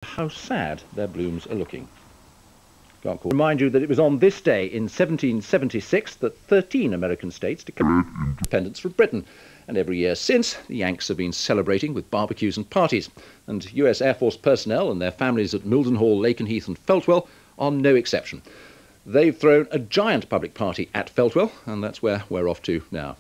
How sad their blooms are looking. Remind you that it was on this day in 1776 that 13 American states declared independence from Britain, and every year since, the Yanks have been celebrating with barbecues and parties, and US Air Force personnel and their families at Mildenhall, Lakenheath and Feltwell are no exception. They've thrown a giant public party at Feltwell, and that's where we're off to now.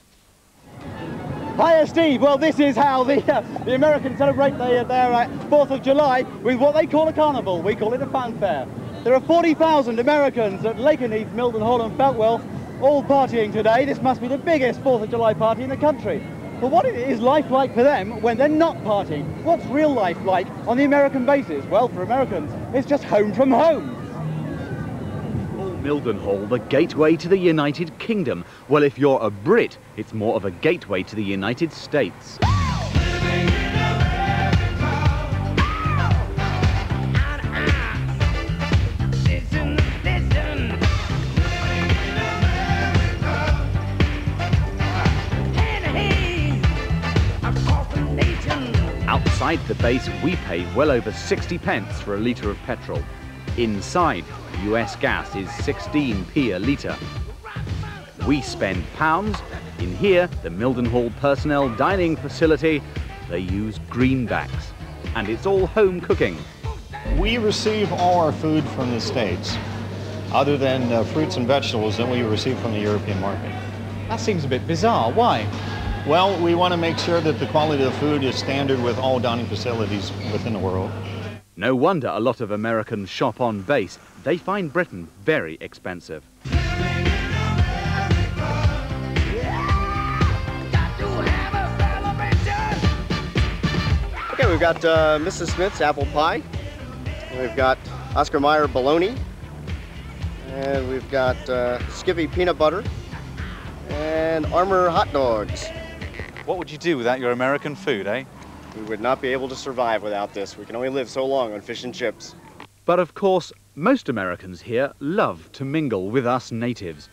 Hiya, Steve. Well, this is how the Americans celebrate their 4th of July with what they call a carnival. We call it a fanfare. There are 40,000 Americans at Lakenheath, Mildenhall and Feltwell all partying today. This must be the biggest 4th of July party in the country. But what is life like for them when they're not partying? What's real life like on the American bases? Well, for Americans, it's just home from home. Mildenhall, the gateway to the United Kingdom. Well, if you're a Brit, it's more of a gateway to the United States. Outside the base, we pay well over 60 pence for a litre of petrol. Inside, US gas is 16p a litre. We spend pounds. In here, the Mildenhall personnel dining facility, they use greenbacks. And it's all home cooking. We receive all our food from the States, other than fruits and vegetables that we receive from the European market. That seems a bit bizarre. Why? Well, we want to make sure that the quality of the food is standard with all dining facilities within the world. No wonder a lot of Americans shop on base. They find Britain very expensive. Okay, we've got Mrs. Smith's apple pie. We've got Oscar Mayer bologna. And we've got Skippy peanut butter. And Armour hot dogs. What would you do without your American food, eh? We would not be able to survive without this. We can only live so long on fish and chips. But of course, most Americans here love to mingle with us natives.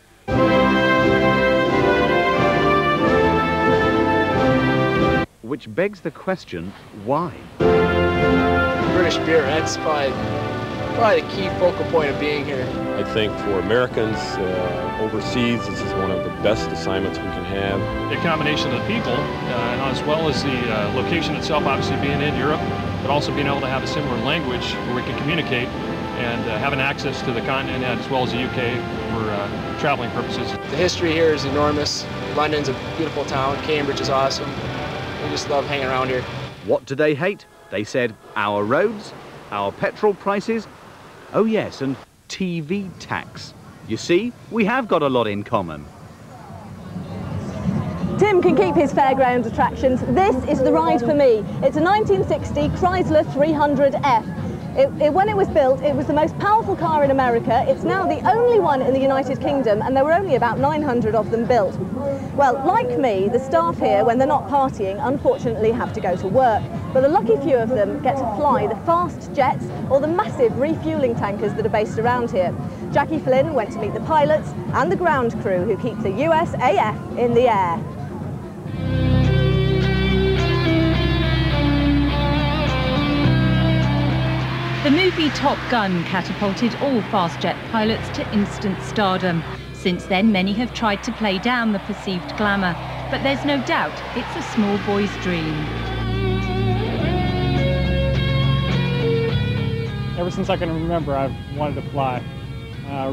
Which begs the question, why? British beer, that's probably the key focal point of being here. I think for Americans overseas, this is one of the best assignments we can have. A combination of the people, and as well as the location itself, obviously being in Europe, but also being able to have a similar language where we can communicate and having access to the continent as well as the UK for traveling purposes. The history here is enormous. London's a beautiful town. Cambridge is awesome. We just love hanging around here. What do they hate? They said our roads, our petrol prices, oh yes, and TV tax. You see, we have got a lot in common. Tim can keep his fairground attractions. This is the ride for me. It's a 1960 Chrysler 300F. When it was built, it was the most powerful car in America. It's now the only one in the United Kingdom, and there were only about 900 of them built. Well, like me, the staff here, when they're not partying, unfortunately have to go to work. But a lucky few of them get to fly the fast jets or the massive refuelling tankers that are based around here. Jackie Flynn went to meet the pilots and the ground crew who keep the USAF in the air. The movie Top Gun catapulted all fast jet pilots to instant stardom. Since then, many have tried to play down the perceived glamour, but there's no doubt it's a small boy's dream. Ever since I can remember, I've wanted to fly.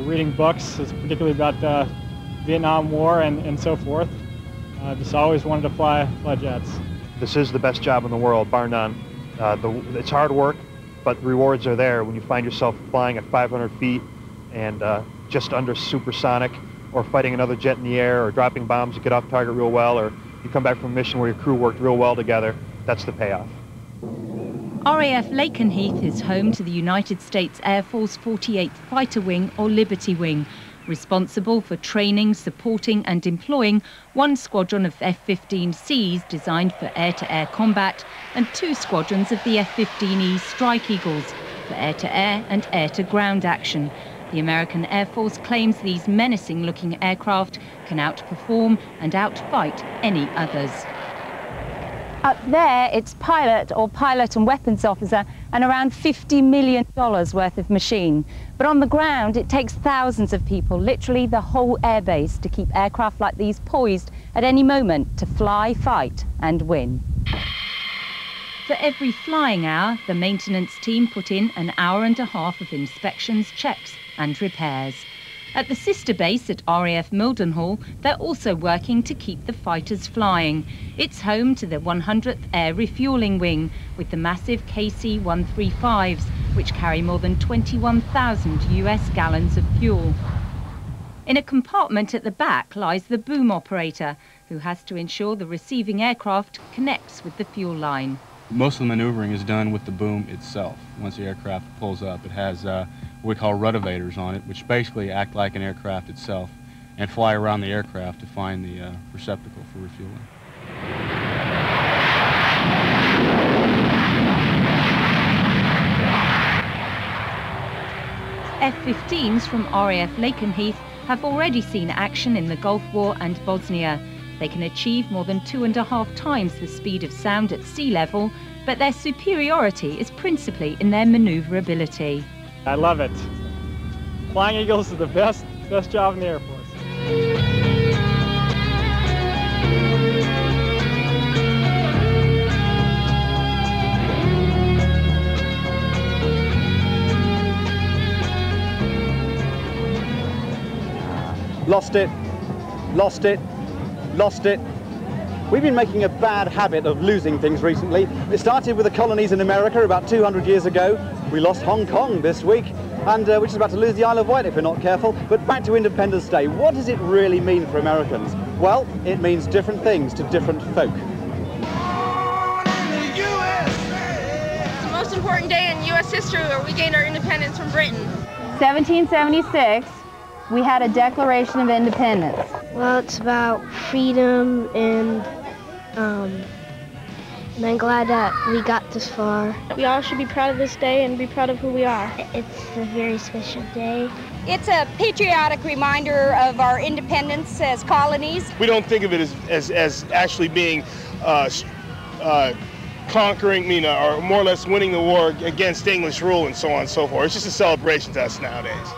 Reading books, particularly about the Vietnam War and so forth. Just always wanted to fly jets. This is the best job in the world, bar none. It's hard work, but the rewards are there when you find yourself flying at 500 feet and just under supersonic, or fighting another jet in the air, or dropping bombs to get off target real well, or you come back from a mission where your crew worked real well together. That's the payoff. RAF Lakenheath is home to the United States Air Force 48th Fighter Wing, or Liberty Wing, responsible for training, supporting and employing one squadron of F-15Cs designed for air-to-air combat and two squadrons of the F-15E Strike Eagles for air-to-air and air-to-ground action. The American Air Force claims these menacing-looking aircraft can outperform and outfight any others. Up there, it's pilot or pilot and weapons officer, and around $50 million worth of machine. But on the ground, it takes thousands of people, literally the whole airbase, to keep aircraft like these poised at any moment to fly, fight and win. For every flying hour, the maintenance team put in an hour and a half of inspections, checks and repairs. At the sister base at RAF Mildenhall, they're also working to keep the fighters flying. It's home to the 100th Air Refuelling Wing, with the massive KC-135s, which carry more than 21,000 US gallons of fuel. In a compartment at the back lies the boom operator, who has to ensure the receiving aircraft connects with the fuel line. Most of the maneuvering is done with the boom itself. Once the aircraft pulls up, it has what we call rotavators on it, which basically act like an aircraft itself and fly around the aircraft to find the receptacle for refueling. F-15s from RAF Lakenheath have already seen action in the Gulf War and Bosnia. They can achieve more than 2.5 times the speed of sound at sea level, but their superiority is principally in their maneuverability. I love it. Flying Eagles is the best job in the Air Force. Lost it, lost it, lost it. We've been making a bad habit of losing things recently. It started with the colonies in America about 200 years ago. We lost Hong Kong this week, and we're just about to lose the Isle of Wight if we're not careful. But back to Independence Day. What does it really mean for Americans? Well, it means different things to different folk. It's the most important day in U.S. history where we gained our independence from Britain. 1776. We had a Declaration of Independence. Well, it's about freedom, and I'm glad that we got this far. We all should be proud of this day and be proud of who we are. It's a very special day. It's a patriotic reminder of our independence as colonies. We don't think of it as actually being conquering, or more or less winning the war against English rule and so on and so forth. It's just a celebration to us nowadays.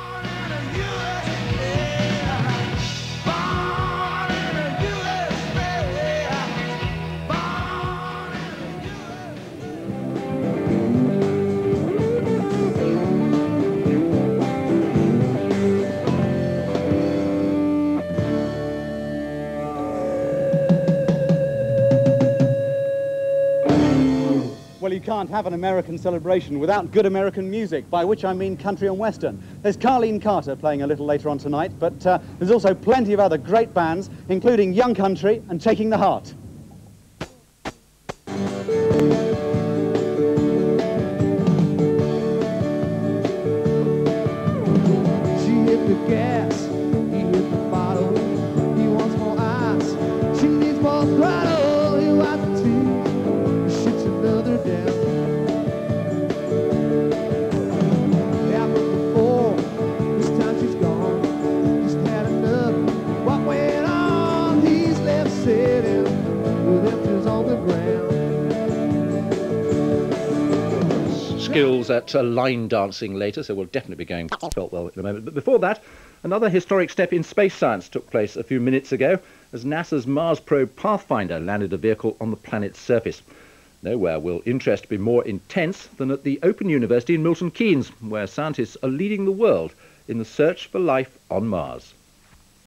Well, you can't have an American celebration without good American music, by which I mean country and western. There's Carleen Carter playing a little later on tonight, but there's also plenty of other great bands, including Young Country and Taking the Heart. She hit the gas, he hit the bottle, he wants more ice, she needs more throttle, he wants the teeth, he shoots another down. Happened before, this time she's gone, just had enough, what went on, he's left sitting with empties on the ground. Skills at line dancing later, so we'll definitely be going Feltwell in a moment. But before that, another historic step in space science took place a few minutes ago as NASA's Mars probe Pathfinder landed a vehicle on the planet's surface. Nowhere will interest be more intense than at the Open University in Milton Keynes, where scientists are leading the world in the search for life on Mars.